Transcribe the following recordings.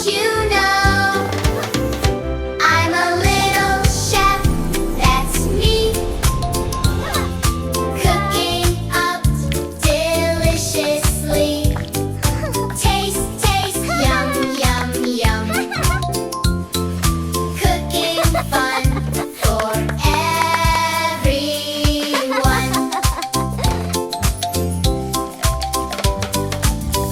you know? I'm a little chef, that's me. Cooking up deliciously. Taste, taste, yum, yum, yum. Cooking fun for everyone.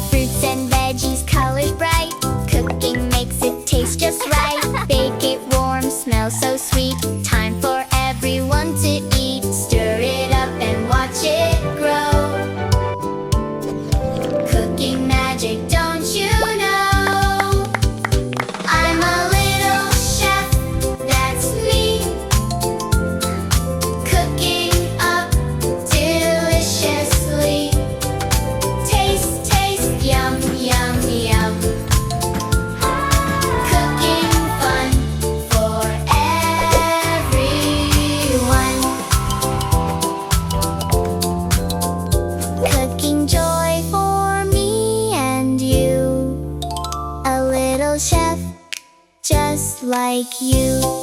Fruits and veggies, colors bright. Cooking makes it taste just right. Bake it warm, smells so sweet. Time for everyone to eat. Stir it up and watch it grow. Cooking magic, don't you know? I'm a little chef, that's me. Cooking up deliciously. Taste, taste, yum, yum, yum. Cooking fun for everyone. Cooking joy for me and you. A little chef just like you.